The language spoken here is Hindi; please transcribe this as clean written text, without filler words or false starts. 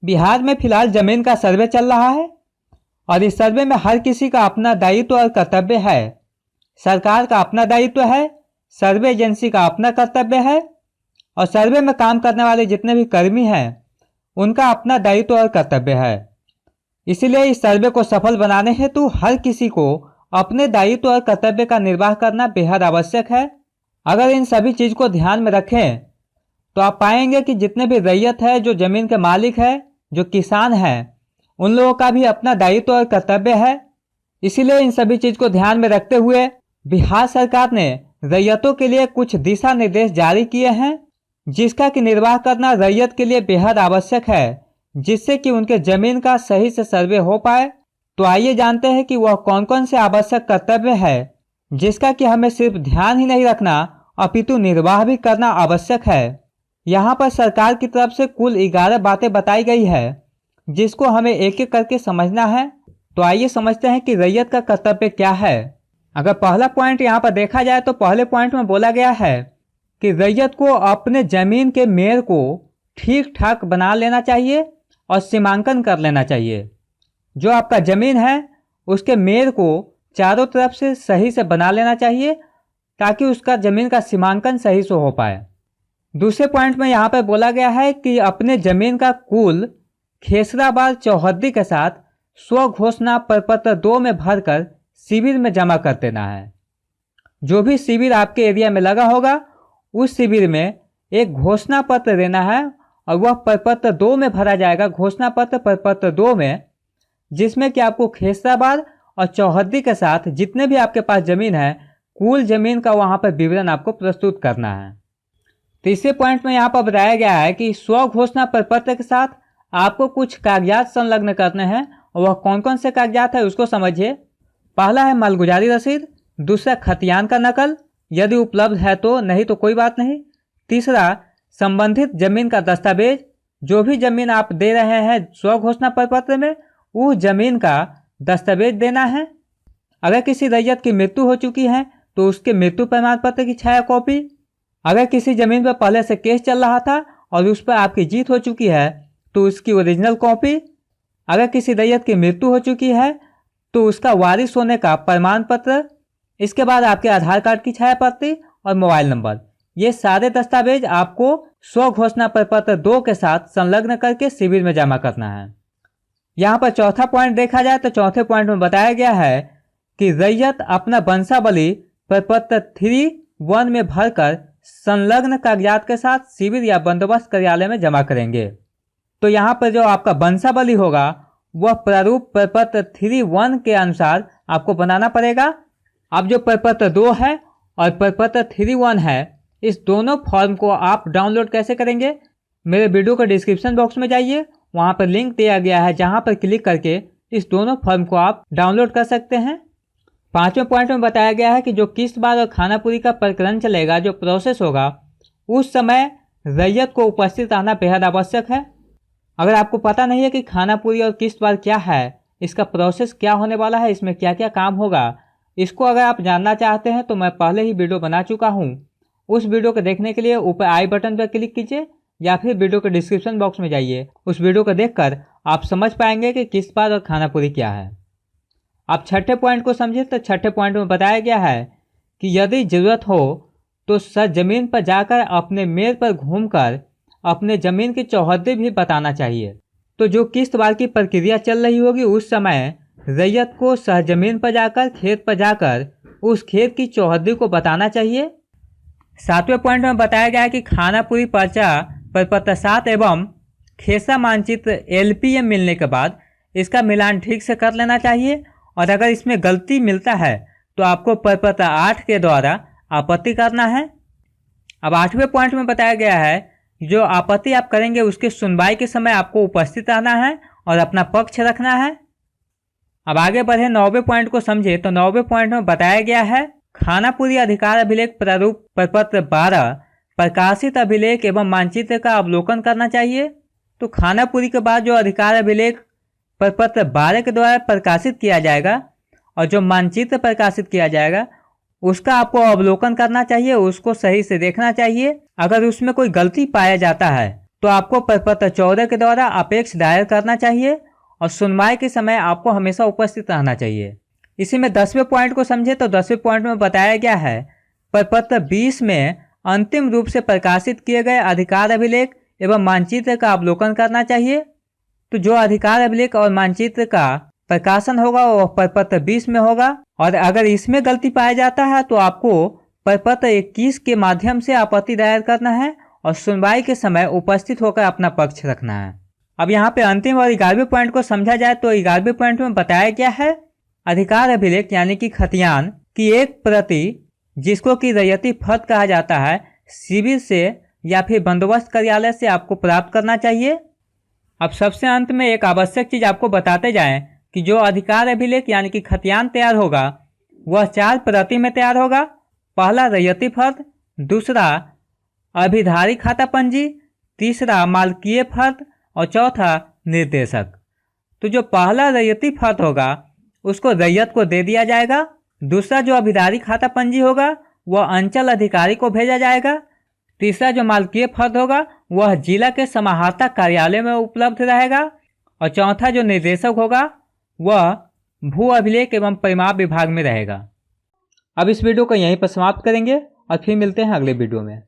बिहार में फिलहाल जमीन का सर्वे चल रहा है और इस सर्वे में हर किसी का अपना दायित्व और कर्तव्य है। सरकार का अपना दायित्व है, सर्वे एजेंसी का अपना कर्तव्य है और सर्वे में काम करने वाले जितने भी कर्मी हैं उनका अपना दायित्व और कर्तव्य है। इसीलिए इस सर्वे को सफल बनाने हेतु हर किसी को अपने दायित्व और कर्तव्य का निर्वाह करना बेहद आवश्यक है। अगर इन सभी चीज को ध्यान में रखें तो आप पाएंगे कि जितने भी रैयत है, जो जमीन के मालिक है, जो किसान हैं, उन लोगों का भी अपना दायित्व और कर्तव्य है। इसीलिए इन सभी चीज को ध्यान में रखते हुए बिहार सरकार ने रैयतों के लिए कुछ दिशा निर्देश जारी किए हैं, जिसका कि निर्वाह करना रैयत के लिए बेहद आवश्यक है, जिससे कि उनके जमीन का सही से सर्वे हो पाए। तो आइए जानते हैं कि वह कौन कौन से आवश्यक कर्तव्य है जिसका कि हमें सिर्फ ध्यान ही नहीं रखना अपितु निर्वाह भी करना आवश्यक है। यहाँ पर सरकार की तरफ से कुल 11 बातें बताई गई है, जिसको हमें एक एक करके समझना है। तो आइए समझते हैं कि रैयत का कर्तव्य क्या है। अगर पहला पॉइंट यहाँ पर देखा जाए तो पहले पॉइंट में बोला गया है कि रैयत को अपने जमीन के मेड़ को ठीक ठाक बना लेना चाहिए और सीमांकन कर लेना चाहिए। जो आपका जमीन है उसके मेड़ को चारों तरफ से सही से बना लेना चाहिए ताकि उसका जमीन का सीमांकन सही से हो पाए। दूसरे पॉइंट में यहाँ पर बोला गया है कि अपने जमीन का कुल खेसराबाद चौहद्दी के साथ स्व घोषणा प्रपत्र 2 में भरकर शिविर में जमा कर देना है। जो भी शिविर आपके एरिया में लगा होगा उस शिविर में एक घोषणा पत्र देना है और वह प्रपत्र 2 में भरा जाएगा, घोषणा पत्र प्रपत्र 2 में, जिसमें कि आपको खेसराबाद और चौहद्दी के साथ जितने भी आपके पास जमीन है कुल जमीन का वहां पर विवरण आपको प्रस्तुत करना है। तीसरे पॉइंट में यहाँ पर बताया गया है कि स्व घोषणा प्रपत्र के साथ आपको कुछ कागजात संलग्न करने हैं और वह कौन कौन से कागजात है उसको समझिए। पहला है मालगुजारी रसीद, दूसरा खतियान का नकल यदि उपलब्ध है तो, नहीं तो कोई बात नहीं। तीसरा संबंधित जमीन का दस्तावेज, जो भी जमीन आप दे रहे हैं स्व घोषणा प्रपत्र में उस जमीन का दस्तावेज देना है। अगर किसी रैयत की मृत्यु हो चुकी है तो उसके मृत्यु प्रमाण पत्र की छाया कॉपी। अगर किसी जमीन पर पहले से केस चल रहा था और उस पर आपकी जीत हो चुकी है तो उसकी ओरिजिनल कॉपी। अगर किसी रैयत की मृत्यु हो चुकी है तो उसका वारिस होने का प्रमाण पत्र। इसके बाद आपके आधार कार्ड की छाया प्रति और मोबाइल नंबर। ये सारे दस्तावेज आपको स्व घोषणा प्रपत्र 2 के साथ संलग्न करके शिविर में जमा करना है। यहाँ पर चौथा पॉइंट देखा जाए तो चौथे पॉइंट में बताया गया है कि रैयत अपना वंशावली प्रपत्र 3(1) में भरकर संलग्न कागजात के साथ शिविर या बंदोबस्त कार्यालय में जमा करेंगे। तो यहाँ पर जो आपका वंशावली होगा वह प्रारूप प्रपत्र 3(1) के अनुसार आपको बनाना पड़ेगा। अब जो प्रपत्र 2 है और प्रपत्र 3(1) है, इस दोनों फॉर्म को आप डाउनलोड कैसे करेंगे? मेरे वीडियो के डिस्क्रिप्शन बॉक्स में जाइए, वहाँ पर लिंक दिया गया है जहाँ पर क्लिक करके इस दोनों फॉर्म को आप डाउनलोड कर सकते हैं। पांचवें पॉइंट में बताया गया है कि जो किस्तबार और खानापुरी का प्रकरण चलेगा, जो प्रोसेस होगा, उस समय रैयत को उपस्थित रहना बेहद आवश्यक है। अगर आपको पता नहीं है कि खानापुरी और किस्तबार क्या है, इसका प्रोसेस क्या होने वाला है, इसमें क्या क्या काम होगा, इसको अगर आप जानना चाहते हैं तो मैं पहले ही वीडियो बना चुका हूँ। उस वीडियो को देखने के लिए ऊपर आई बटन पर क्लिक कीजिए या फिर वीडियो के डिस्क्रिप्शन बॉक्स में जाइए। उस वीडियो को देखकर आप समझ पाएंगे कि किस्तबार और खानापुरी क्या है। आप छठे पॉइंट को समझिए तो छठे पॉइंट में बताया गया है कि यदि ज़रूरत हो तो सरजमीन पर जाकर अपने मेड़ पर घूमकर अपने ज़मीन की चौहद्दी भी बताना चाहिए। तो जो किस्तबार की प्रक्रिया चल रही होगी उस समय रैयत को सरजमीन पर जाकर, खेत पर जाकर उस खेत की चौहद्दी को बताना चाहिए। सातवें पॉइंट में बताया गया है कि खानापुरी पर्चा प्रपत्र 7 एवं खेसा मानचित्र LPM मिलने के बाद इसका मिलान ठीक से कर लेना चाहिए और अगर इसमें गलती मिलता है तो आपको प्रपत्र 8 के द्वारा आपत्ति करना है। अब 8वें पॉइंट में बताया गया है जो आपत्ति आप करेंगे उसके सुनवाई के समय आपको उपस्थित रहना है और अपना पक्ष रखना है। अब आगे बढ़े 9वें पॉइंट को समझे तो 9वें पॉइंट में बताया गया है खानापुरी अधिकार अभिलेख प्रारूप प्रपत्र 12 प्रकाशित अभिलेख एवं मानचित्र का अवलोकन करना चाहिए। तो खानापुरी के बाद जो अधिकार अभिलेख प्रपत्र 12 के द्वारा प्रकाशित किया जाएगा और जो मानचित्र प्रकाशित किया जाएगा उसका आपको अवलोकन करना चाहिए, उसको सही से देखना चाहिए। अगर उसमें कोई गलती पाया जाता है तो आपको प्रपत्र 14 के द्वारा अपेक्ष दायर करना चाहिए और सुनवाई के समय आपको हमेशा उपस्थित रहना चाहिए। इसी में 10वें पॉइंट को समझे तो 10वें पॉइंट में बताया गया है प्रपत्र 20 में अंतिम रूप से प्रकाशित किए गए अधिकार अभिलेख एवं मानचित्र का अवलोकन करना चाहिए। तो जो अधिकार अभिलेख और मानचित्र का प्रकाशन होगा वह प्रपत्र 20 में होगा और अगर इसमें गलती पाया जाता है तो आपको प्रपत्र 21 के माध्यम से आपत्ति दायर करना है और सुनवाई के समय उपस्थित होकर अपना पक्ष रखना है। अब यहाँ पे अंतिम और 11वें पॉइंट को समझा जाए तो 11वें पॉइंट में बताया गया है अधिकार अभिलेख यानी कि खतियान की एक प्रति जिसको कि रैयती फर्द कहा जाता है शिविर से या फिर बंदोबस्त कार्यालय से आपको प्राप्त करना चाहिए। अब सबसे अंत में एक आवश्यक चीज आपको बताते जाएं कि जो अधिकार अभिलेख यानी कि खतियान तैयार होगा वह 4 प्रति में तैयार होगा। पहला रैयती फर्द, दूसरा अभिधारी खाता पंजी, तीसरा मालकीय फर्द और चौथा निर्देशक। तो जो पहला रैयती फर्द होगा उसको रैयत को दे दिया जाएगा। दूसरा जो अभिधारी खाता पंजी होगा वह अंचल अधिकारी को भेजा जाएगा। तीसरा जो मालकीय फर्द होगा वह जिला के समाहर्ता कार्यालय में उपलब्ध रहेगा और चौथा जो निर्देशक होगा वह भू अभिलेख एवं परिमाप विभाग में रहेगा। अब इस वीडियो को यहीं पर समाप्त करेंगे और फिर मिलते हैं अगले वीडियो में।